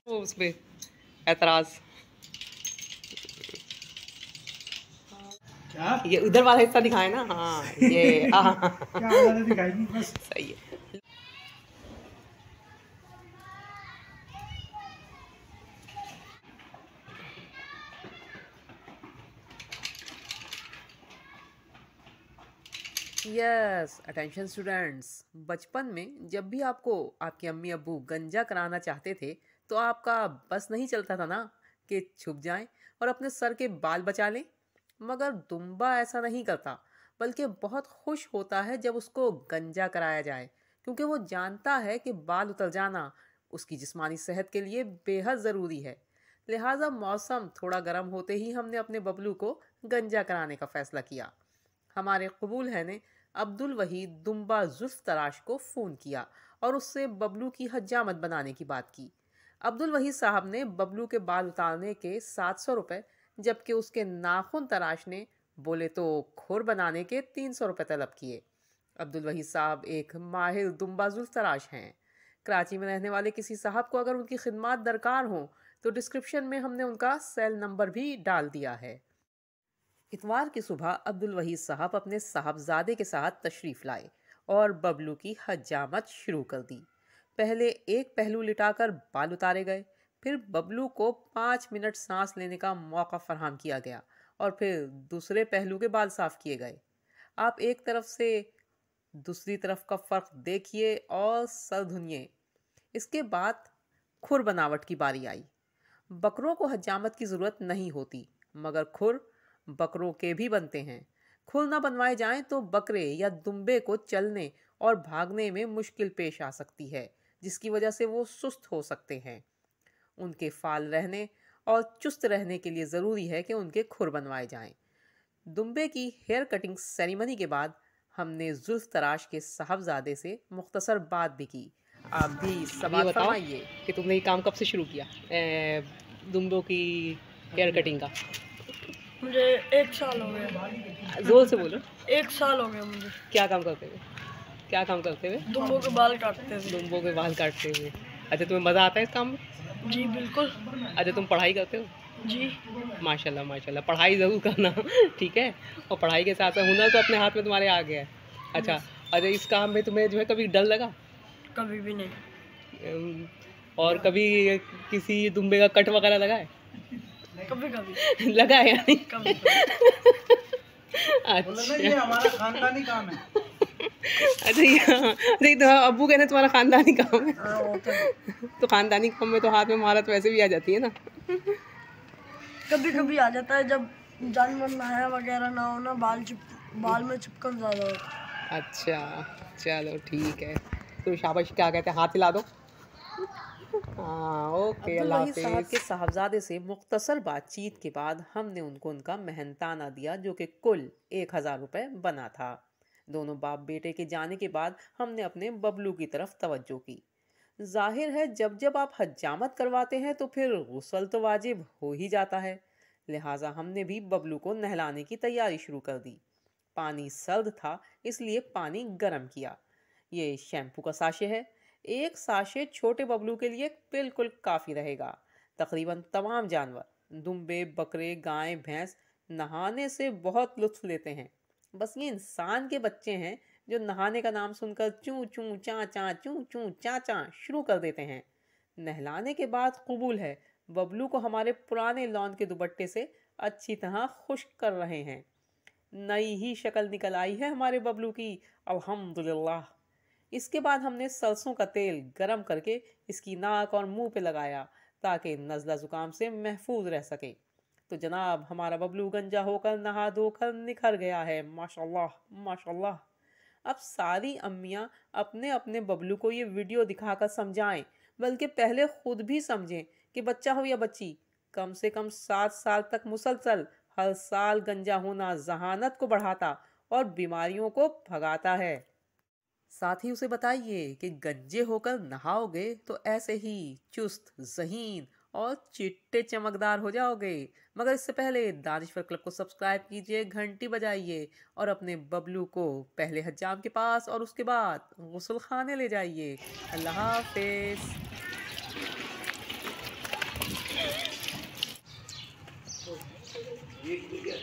वो उस पे एतराज। क्या ये उधर वाला हिस्सा दिखाए ना। हाँ ये क्या वाला दिखाई नहीं बस। सही है। यस अटेंशन स्टूडेंट्स, बचपन में जब भी आपको आपके अम्मी अब्बू गंजा कराना चाहते थे तो आपका बस नहीं चलता था ना कि छुप जाएं और अपने सर के बाल बचा लें। मगर दुम्बा ऐसा नहीं करता, बल्कि बहुत खुश होता है जब उसको गंजा कराया जाए, क्योंकि वो जानता है कि बाल उतर जाना उसकी जिस्मानी सेहत के लिए बेहद ज़रूरी है। लिहाजा मौसम थोड़ा गर्म होते ही हमने अपने बबलू को गंजा कराने का फैसला किया। हमारे कबूल है ने अब्दुल वहीद दुम्बा जुल्फ तराश को फ़ोन किया और उससे बबलू की हजामत बनाने की बात की। अब्दुल वहीद साहब ने बबलू के बाल उतारने के 700 रुपये, जबकि उसके नाखून तराशने बोले तो खुर बनाने के 300 रुपये तलब किए। अब्दुल वहीद साहब एक माहिर दुम्बा जुल्फ तराश हैं। कराची में रहने वाले किसी साहब को अगर उनकी खिदमत दरकार हो तो डिस्क्रिप्शन में हमने उनका सेल नंबर भी डाल दिया है। इतवार की सुबह अब्दुल वहीद साहब अपने साहबजादे के साथ तशरीफ़ लाए और बबलू की हजामत शुरू कर दी। पहले एक पहलू लिटाकर बाल उतारे गए, फिर बबलू को 5 मिनट सांस लेने का मौका फराहम किया गया और फिर दूसरे पहलू के बाल साफ किए गए। आप एक तरफ से दूसरी तरफ का फ़र्क देखिए और सर धुनिए। इसके बाद खुर बनावट की बारी आई। बकरों को हजामत की ज़रूरत नहीं होती, मगर खुर बकरों के भी बनते हैं। खुर न बनवाए जाएं तो बकरे या दुम्बे को चलने और भागने में मुश्किल पेश आ सकती है, जिसकी वजह से वो सुस्त हो सकते हैं। उनके फाल रहने और चुस्त रहने के लिए ज़रूरी है कि उनके खुर बनवाए जाएं। दुम्बे की हेयर कटिंग सेरेमनी के बाद हमने जुल्फ तराश के साहबजादे से मुख्तसर बात भी की। आप भी अब ये सवाल बताओ फरमाइए। कि तुमने ये काम कब से शुरू किया, दुम्बों की हेयर कटिंग का? मुझे 1 साल हो गया। जोर से बोलो। 1 साल हो गया मुझे क्या काम करते हुए? क्या काम करते हुए? दुम्बों के बाल काटते थे। दुम्बों के बाल काटते हुए। अच्छा, तुम्हें मज़ा आता है इस काम में? जी बिल्कुल। अच्छा, तुम पढ़ाई करते हो? जी माशाल्लाह माशाल्लाह, पढ़ाई ज़रूर करना ठीक है। और पढ़ाई के साथ साथ हुनर तो अपने हाथ में तुम्हारे आ गया है। अच्छा, अच्छा, इस काम में तुम्हें जो है कभी डर लगा? कभी भी नहीं। अम, और कभी किसी दुम्बे का कट वगैरह लगा है? कभी कभी लगा है या नहीं? कभी कभी। बोला ना, ये अच्छा हमारा खानदानी काम है। अच्छा, ये तो अब्बू कहने तुम्हारा खानदानी काम है। हाँ होता है। तो खानदानी काम में तो हाथ में महारत वैसे भी आ जाती है ना। कभी कभी आ जाता है जब जानवर नहाया वगैरह ना हो ना, बाल में चिपकन ज़्यादा होता है। अच्छा चलो ठीक है, तो शाबाश, क्या कहते हैं, हाथ हिला दो। हाँ ओके, अब्दुल अल्लाह वहीद साहब हाफिज। के साहबजादे से मुख्तसर बातचीत के बाद हमने उनको उनका मेहनताना दिया, जो कि कुल 1000 रुपये बना था। दोनों बाप बेटे के जाने के बाद हमने अपने बबलू की तरफ तवज्जो की। जाहिर है जब जब आप हजामत करवाते हैं तो फिर गुस्ल तो वाजिब हो ही जाता है। लिहाजा हमने भी बबलू को नहलाने की तैयारी शुरू कर दी। पानी सर्द था, इसलिए पानी गर्म किया। ये शैम्पू का साशे है। एक साशे छोटे बबलू के लिए बिल्कुल काफ़ी रहेगा। तकरीबन तमाम जानवर, दुम्बे, बकरे, गाय, भैंस, नहाने से बहुत लुत्फ लेते हैं। बस ये इंसान के बच्चे हैं जो नहाने का नाम सुनकर चूं चूं चा चा चूं चूं चा चा शुरू कर देते हैं। नहलाने के बाद कबूल है बबलू को हमारे पुराने लॉन के दुपट्टे से अच्छी तरह खुश्क कर रहे हैं। नई ही शक्ल निकल आई है हमारे बबलू की, अल्हम्दुलिल्लाह। इसके बाद हमने सरसों का तेल गरम करके इसकी नाक और मुंह पे लगाया ताकि नज़ला ज़ुकाम से महफूज रह सके। तो जनाब हमारा बबलू गंजा होकर नहा धोकर निखर गया है, माशाल्लाह माशाल्लाह। अब सारी अम्मियाँ अपने अपने बबलू को ये वीडियो दिखाकर समझाएं, बल्कि पहले खुद भी समझें कि बच्चा हो या बच्ची, कम से कम 7 साल तक मुसलसल हर साल गंजा होना जहानत को बढ़ाता और बीमारियों को भगाता है। साथ ही उसे बताइए कि गंजे होकर नहाओगे तो ऐसे ही चुस्त, ज़हीन और चिट्टे चमकदार हो जाओगे। मगर इससे पहले दानिश्वर क्लब को सब्सक्राइब कीजिए, घंटी बजाइए और अपने बबलू को पहले हज्जाम के पास और उसके बाद गुस्ल खाने ले जाइए। अल्लाह हाफिज़। है।